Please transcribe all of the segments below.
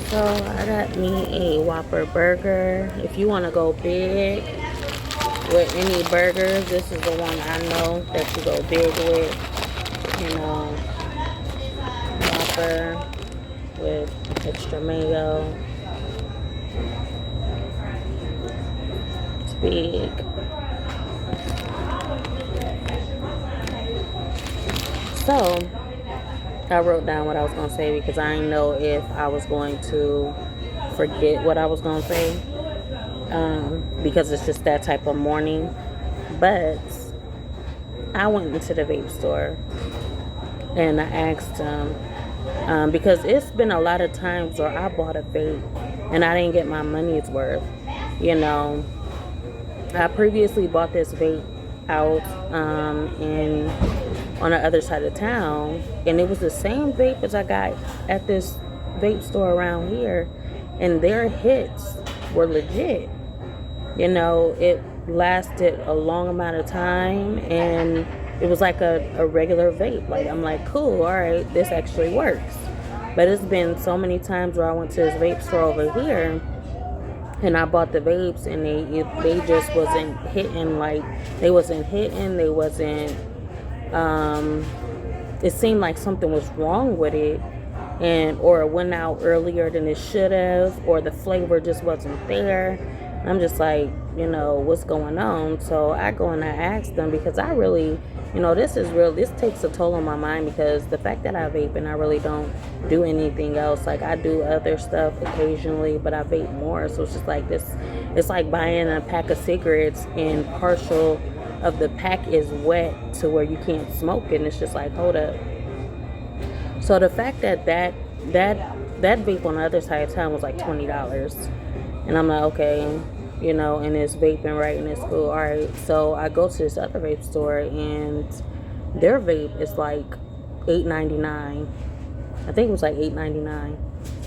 So I got me a Whopper burger. If you want to go big with any burgers, this is the one I know that you go big with. You know, Whopper with extra mayo. It's big. So I wrote down what I was going to say because I didn't know if I was going to forget what I was going to say, because it's just that type of morning. But I went into the vape store and I asked them, because it's been a lot of times where I bought a vape and I didn't get my money's worth. You know, I previously bought this vape out on the other side of town, and it was the same vape as I got at this vape store around here, and their hits were legit. You know, it lasted a long amount of time, and it was like a regular vape. Like, I'm like, cool, all right, this actually works. But it's been so many times where I went to this vape store over here and I bought the vapes, and they just wasn't hitting. Like, they wasn't hitting, they wasn't, it seemed like something was wrong with it, or it went out earlier than it should have, or the flavor just wasn't there. I'm just like, you know, what's going on? So I go and I ask them, because I really, you know, this takes a toll on my mind, because the fact that I vape and I really don't do anything else. Like, I do other stuff occasionally, but I vape more. So it's just like this, it's like buying a pack of cigarettes and partial of the pack is wet to where you can't smoke it, and it's just like, hold up. So the fact that vape on the other side of town was like $20, and I'm like, okay, you know, and it's vaping right in this school. All right, so I go to this other vape store, and their vape is like $8.99. I think it was like $8.99.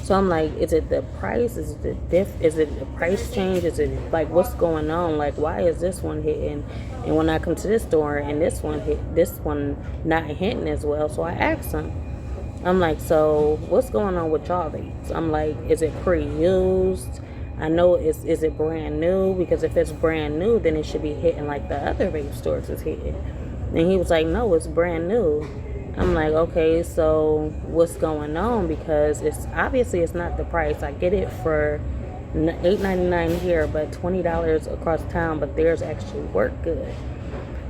So I'm like, is it the price? Is it the price change? Is it like, what's going on? Like, why is this one hitting? And when I come to this store and this one not hitting as well. So I asked them, I'm like, so what's going on with y'all vapes? I'm like, is it pre-used? I know is it brand new? Because if it's brand new, then it should be hitting like the other vape stores is hitting. And he was like, no, it's brand new. I'm like, okay, so what's going on? Because it's obviously it's not the price. I get it for $8.99 here, but $20 across town, but theirs actually work good.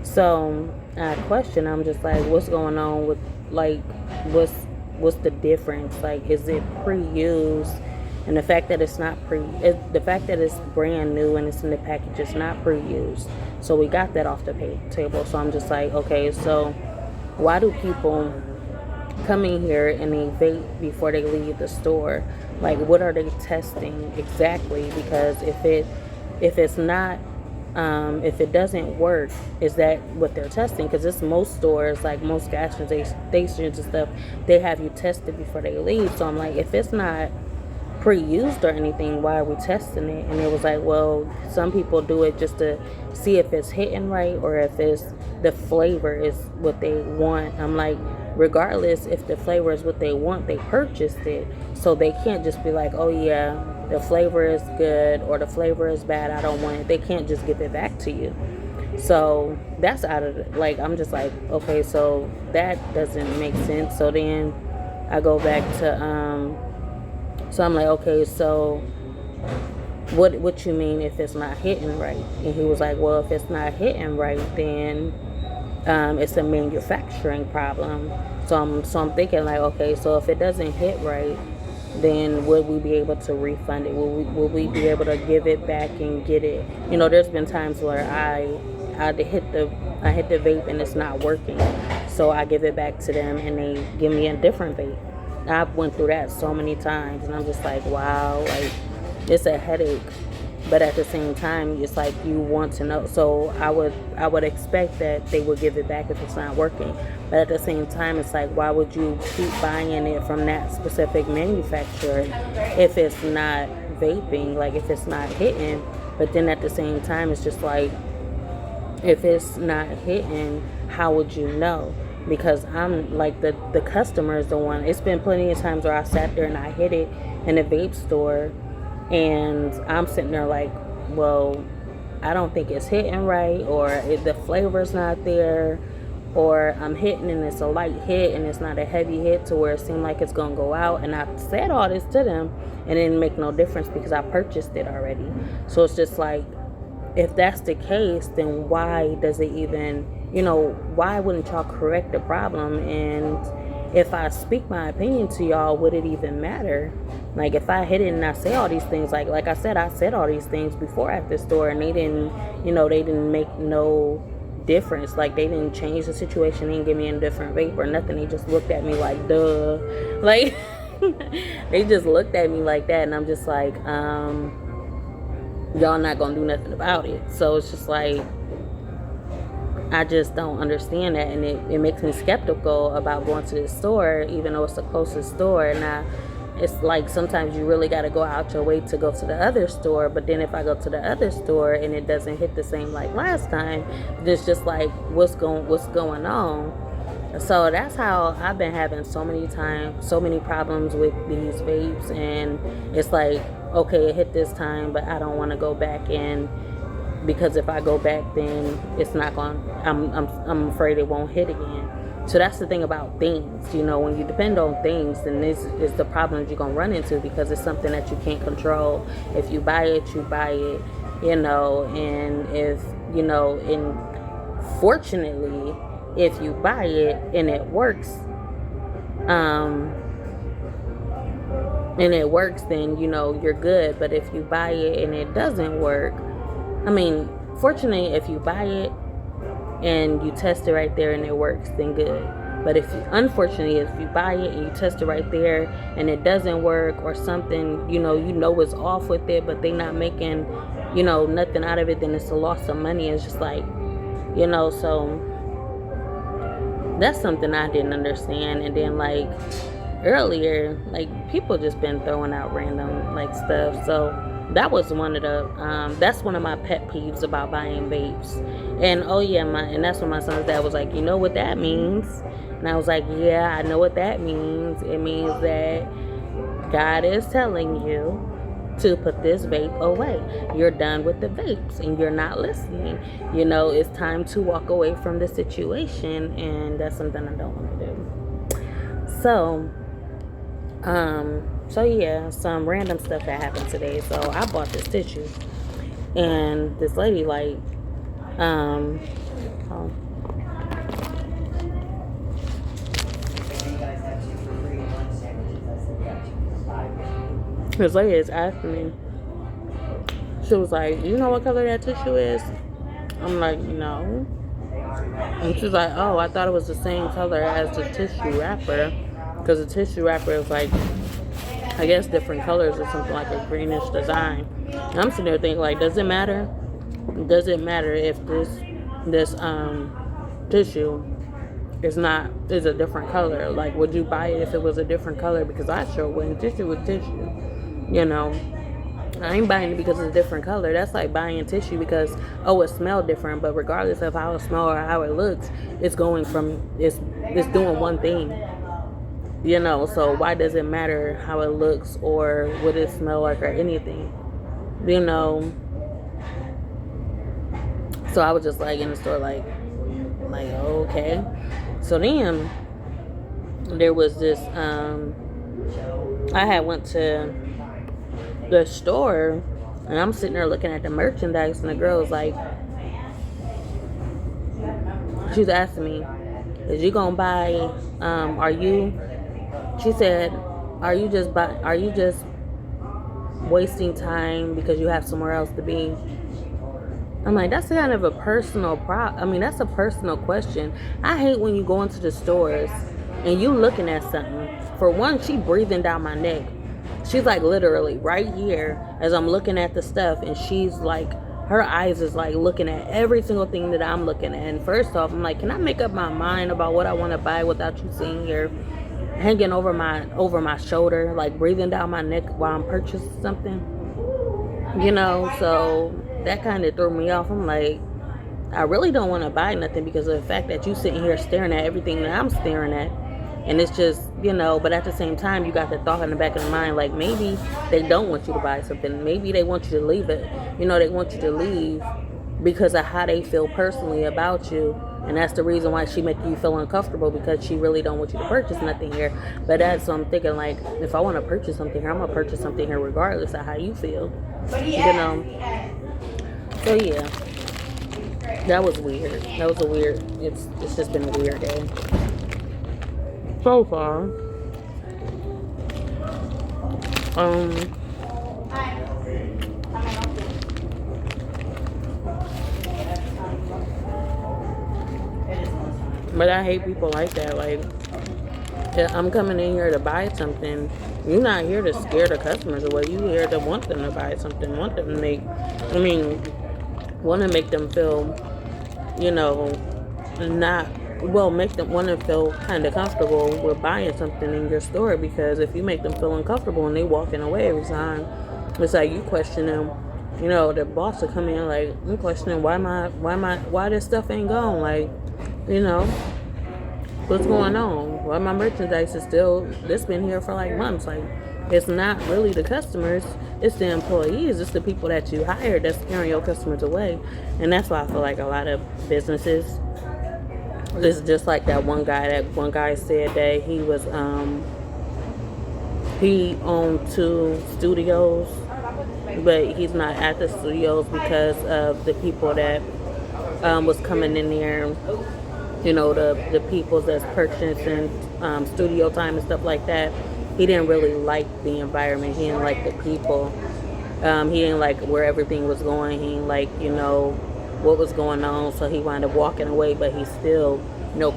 So I question, I'm just like, what's going on with, like, what's the difference? Like, is it pre-used? And the fact that it's not the fact that it's brand new and it's in the package, it's not pre-used. So we got that off the table. So I'm just like, okay, so why do people come in here and they vape before they leave the store? Like, what are they testing exactly? Because if it's not, if it doesn't work, is that what they're testing? Because it's most stores, like most gas stations and stuff, they have you tested before they leave. So I'm like, if it's not pre-used or anything, why are we testing it? And it was like, well, some people do it just to see if it's hitting right, or if it's the flavor is what they want. I'm like, regardless if the flavor is what they want, they purchased it, so they can't just be like, oh yeah, the flavor is good or the flavor is bad, I don't want it. They can't just give it back to you. So that's out of it. Like, I'm just like, okay, so that doesn't make sense. So then I go back to so I'm like, okay, so what you mean if it's not hitting right? And he was like, well, if it's not hitting right, then it's a manufacturing problem. So I'm thinking like, okay, so if it doesn't hit right, then would we be able to refund it? Will we be able to give it back and get it? You know, there's been times where I hit the vape and it's not working, so I give it back to them and they give me a different vape. I've went through that so many times, and I'm just like, wow, like, it's a headache. But at the same time, it's like you want to know. So I would expect that they would give it back if it's not working. But at the same time, it's like, why would you keep buying it from that specific manufacturer if it's not vaping, like if it's not hitting? But then at the same time, it's just like, if it's not hitting, how would you know? because I'm like the customer is the one. It's been plenty of times where I sat there and I hit it in a vape store, and I'm sitting there like, well, I don't think it's hitting right, or the flavor's not there, or I'm hitting and it's a light hit and it's not a heavy hit to where it seemed like it's gonna go out. And I said all this to them and it didn't make no difference because I purchased it already. So it's just like, if that's the case, then why does it even, why wouldn't y'all correct the problem? And if I speak my opinion to y'all, would it even matter? Like, if I hit it and I say all these things, like I said all these things before at the store, and they didn't, they didn't make no difference. Like, they didn't change the situation, they didn't give me a different vape or nothing. They just looked at me like, duh. Like, they just looked at me like that, and I'm just like, y'all not gonna do nothing about it. So it's just like, I just don't understand that, and it makes me skeptical about going to this store, even though it's the closest store. Now, it's like sometimes you really got to go out your way to go to the other store, but then if I go to the other store and it doesn't hit the same like last time, it's just like, what's going on? So that's how I've been having so many problems with these vapes, and it's like, okay, it hit this time, but I don't want to go back in, because if I go back, then it's not going. I'm afraid it won't hit again. So that's the thing about things, when you depend on things, then this is the problems you're gonna run into, because it's something that you can't control. If you buy it, you buy it, and if and fortunately, if you buy it and it works, then you're good. But if you buy it and it doesn't work, fortunately, if you buy it and you test it right there and it works, then good. But unfortunately, if you buy it and you test it right there and it doesn't work, or something, it's off with it, but they not making, nothing out of it, then it's a loss of money. It's just like, so that's something I didn't understand. And then, like, earlier, like, people just been throwing out random, like, stuff. So that was one of the, that's one of my pet peeves about buying vapes. And, and that's when my son's dad was like, you know what that means? And I was like, yeah, I know what that means. It means that God is telling you to put this vape away. You're done with the vapes and you're not listening. It's time to walk away from the situation, and that's something I don't want to do. So yeah, some random stuff that happened today. So I bought this tissue, and this lady, like, this lady is asking me, she was like, you know what color that tissue is? I'm like, no. And she's like, oh, I thought it was the same color as the tissue wrapper, because the tissue wrapper is like, I guess, different colors or something, like a greenish design. And I'm sitting there thinking, like, does it matter? Does it matter if this tissue is a different color? Like, would you buy it if it was a different color? Because I sure wouldn't. Tissue with tissue, I ain't buying it because it's a different color. That's like buying tissue because, it smells different, but regardless of how it smells or how it looks, it's doing one thing. So why does it matter how it looks or what it smell like or anything? So I was just like in the store, like okay. So then there was this, I had went to the store, and I'm sitting there looking at the merchandise, and the girl was like, she was asking me, is you gonna buy, she said, are you just wasting time because you have somewhere else to be? I'm like, that's kind of a personal that's a personal question. I hate when you go into the stores and you looking at something. For one, she breathing down my neck. She's like literally right here as I'm looking at the stuff, and she's like, her eyes is like looking at every single thing that I'm looking at. And first off, I'm like, can I make up my mind about what I want to buy without you sitting here hanging over my shoulder, like breathing down my neck while I'm purchasing something? So that kind of threw me off. I'm like, I really don't want to buy nothing because of the fact that you sitting here staring at everything that I'm staring at. And it's just, but at the same time, you got the thought in the back of the mind, like, maybe they don't want you to buy something. Maybe they want you to leave it. They want you to leave because of how they feel personally about you. And that's the reason why she making you feel uncomfortable, because she really don't want you to purchase nothing here. But that's, so I'm thinking, like, if I want to purchase something here, I'm going to purchase something here regardless of how you feel. So, yeah. That was weird. It's just been a weird day. So far. But I hate people like that. Like, I'm coming in here to buy something. You're not here to scare the customers away. You're here to want them to buy something. Want them to want to make them feel, make them want to feel kind of comfortable with buying something in your store. Because if you make them feel uncomfortable and they walking away every time, it's like you question them. The boss will come in like, I'm questioning why this stuff ain't gone. Like, what's going on? Why my merchandise is still, this been here for like months. Like, it's not really the customers, it's the employees, it's the people that you hired that's scaring your customers away. And that's why I feel like a lot of businesses, it's just like that one guy said that he was he owned 2 studios, but he's not at the studios because of the people that was coming in there, the people that's purchasing studio time and stuff like that. He didn't really like the environment. He didn't like the people. He didn't like where everything was going. He didn't like, what was going on. So he wound up walking away, but he still,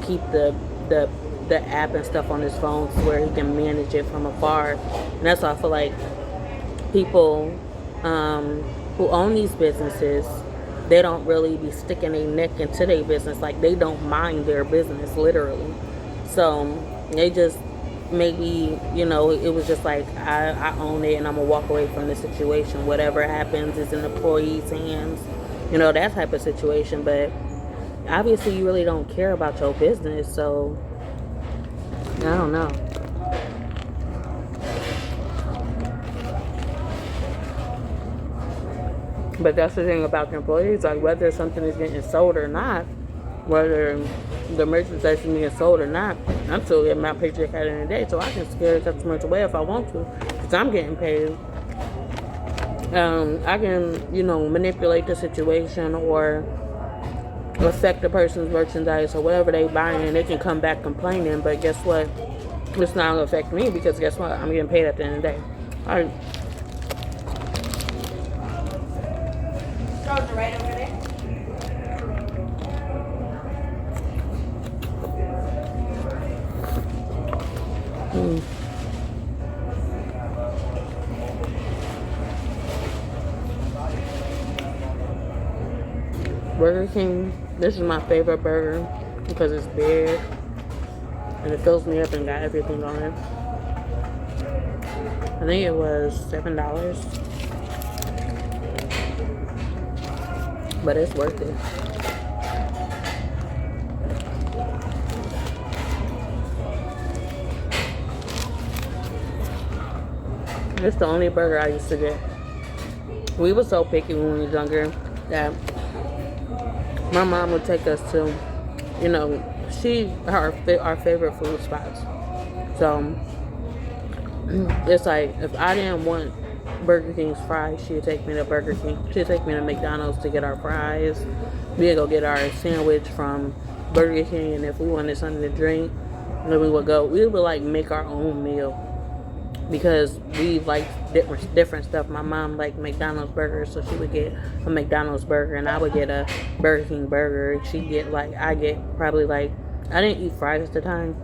keep the app and stuff on his phone to where he can manage it from afar. And that's why I feel like people who own these businesses, they don't really be sticking their neck into their business. Like, they don't mind their business, literally. So they just, maybe, it was just like, I own it and I'm going to walk away from the situation. Whatever happens is in the employee's hands. That type of situation. But obviously you really don't care about your business. So, I don't know. But that's the thing about the employees. Like, whether something is getting sold or not, whether the merchandise is getting sold or not, I'm still getting my paycheck at the end of the day, so I can scare the customers away if I want to, because I'm getting paid. I can, manipulate the situation or affect the person's merchandise or whatever they buying, and they can come back complaining, but guess what? It's not going to affect me, because guess what? I'm getting paid at the end of the day. All right. Right over there. Burger King, this is my favorite burger because it's big and it fills me up and got everything on it. I think it was $7. But it's worth it. It's the only burger I used to get. We were so picky when we were younger that my mom would take us to, our favorite food spots. So it's like, if I didn't want Burger King's fries, she would take me to Burger King. She would take me to McDonald's to get our fries. We'd go get our sandwich from Burger King, and if we wanted something to drink, then we would like make our own meal, because we like different stuff. My mom liked McDonald's burgers, so she would get a McDonald's burger, and I would get a Burger King burger. She'd get I didn't eat fries at the time,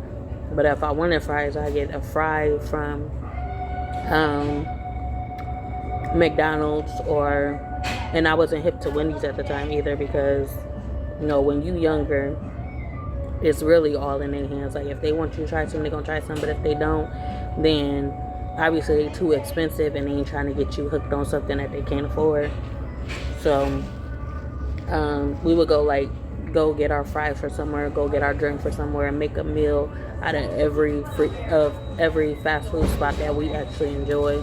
but if I wanted fries, I get a fry from McDonald's, and I wasn't hip to Wendy's at the time either, because when you younger, it's really all in their hands. Like, if they want you to try something, they're gonna try something, but if they don't, then obviously they're too expensive and they ain't trying to get you hooked on something that they can't afford. So we would go get our fries for somewhere, go get our drink for somewhere, and make a meal out of every fast food spot that we actually enjoy.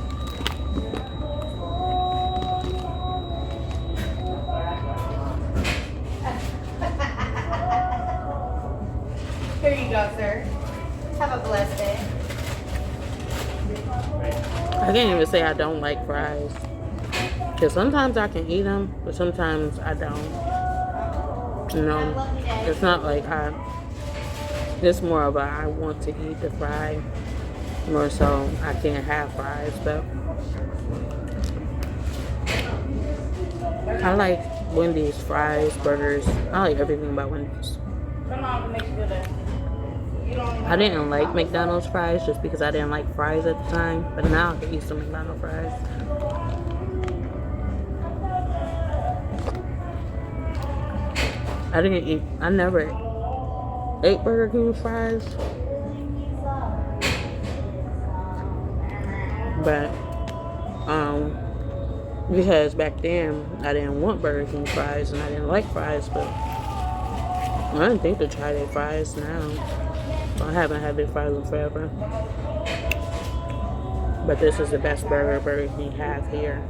Here you go, sir. Have a blessed day. I can't even say I don't like fries. Because sometimes I can eat them, but sometimes I don't. You know, it's not like it's more of I want to eat the fry. More so, I can't have fries, but I like Wendy's, fries, burgers. I like everything about Wendy's. I didn't like McDonald's fries just because I didn't like fries at the time, but now I can eat some McDonald's fries. I never ate Burger King fries, but because back then I didn't want Burger King fries and I didn't like fries, but I didn't think to try their fries now. I haven't had their fries in forever. But this is the best burger Burger King have here.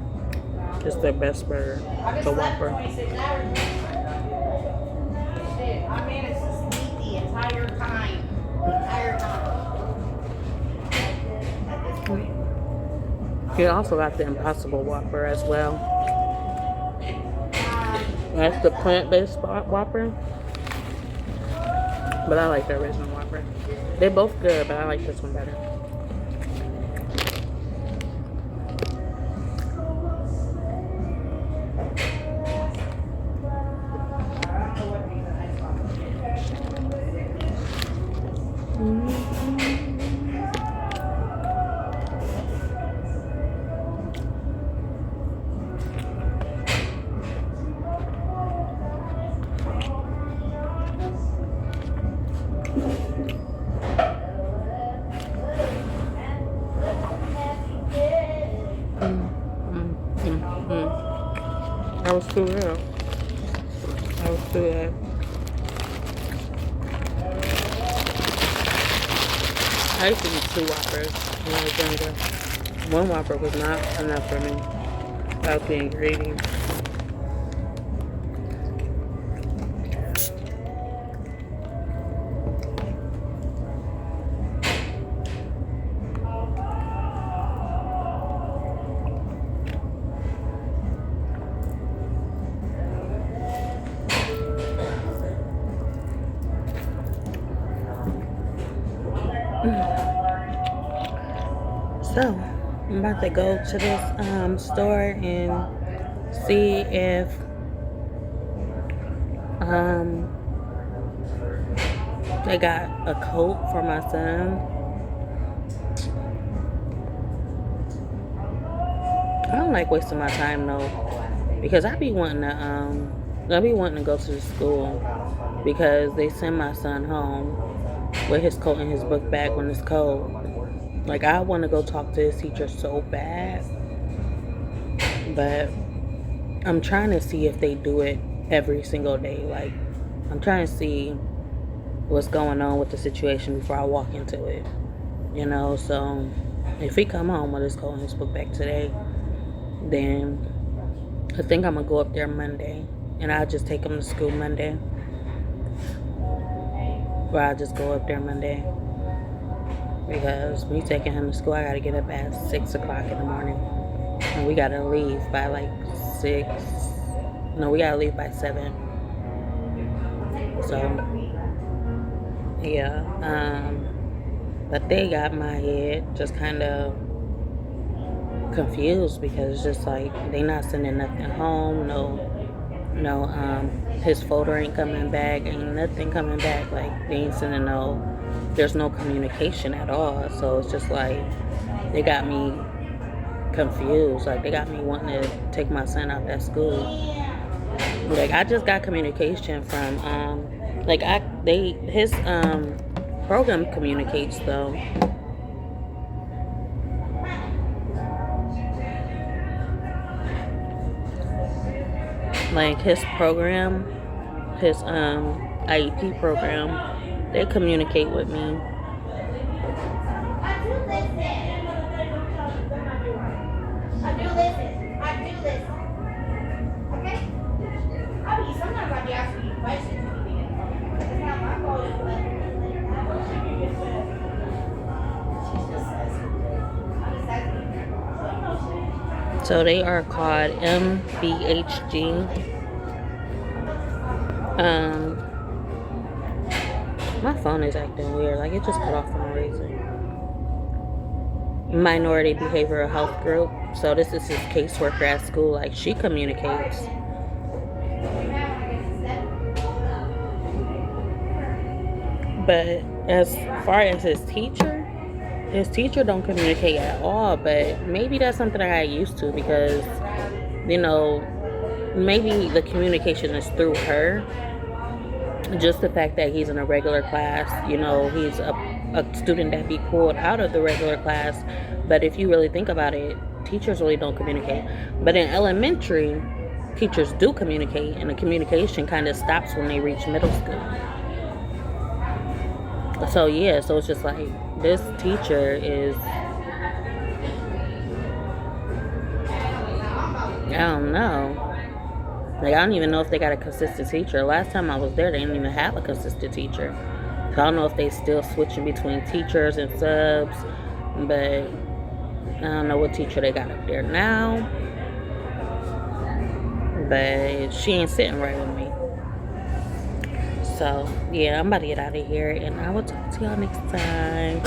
It's their best burger, the Whopper. I managed to sleep the entire time. At this point. You also got the Impossible Whopper as well. That's the plant-based Whopper. But I like the original Whopper. They're both good, but I like this one better. I was too ill. I used to eat 2 Whoppers when I was younger. 1 Whopper was not enough for me. I was being greedy. So, I'm about to go to this store and see if they got a coat for my son. I don't like wasting my time though, because I be wanting to go to the school because they send my son home with his coat and his book bag when it's cold. Like, I want to go talk to his teacher so bad, but I'm trying to see if they do it every single day. Like, I'm trying to see what's going on with the situation before I walk into it, you know. So if he come home with his coat and his book bag today, then I think I'm gonna go up there Monday, and I'll just take him to school Monday, or I'll just go up there Monday. Because me taking him to school, I gotta get up at 6 o'clock in the morning. And we gotta leave by like 6. No, we gotta leave by 7. So, yeah. But they got my head just kind of confused because it's just like they not sending nothing home. No, his folder ain't coming back. Ain't nothing coming back. Like, they ain't sending there's no communication at all. So it's just like they got me confused. Like, they got me wanting to take my son out that school. Like, I just got communication from his program communicates though. like his program, his IEP program, they communicate with me. I do listen. Okay? Sometimes I be asking you questions. It's not my fault. So they are called MBHG. My phone is acting weird. Like, it just cut off for no reason. Minority Behavioral Health Group. So this is his caseworker at school. Like, she communicates. But as far as his teacher don't communicate at all. But maybe that's something I got used to because, you know, maybe the communication is through her. Just the fact that he's in a regular class, you know, he's a student that be pulled out of the regular class. But if you really think about it, teachers really don't communicate. But in elementary, teachers do communicate, and the communication kind of stops when they reach middle school. So yeah, so it's just like, this teacher is, I don't know. Like, I don't even know if they got a consistent teacher. Last time I was there, they didn't even have a consistent teacher. So I don't know if they still switching between teachers and subs. But I don't know what teacher they got up there now. But she ain't sitting right with me. So, yeah, I'm about to get out of here. And I will talk to y'all next time.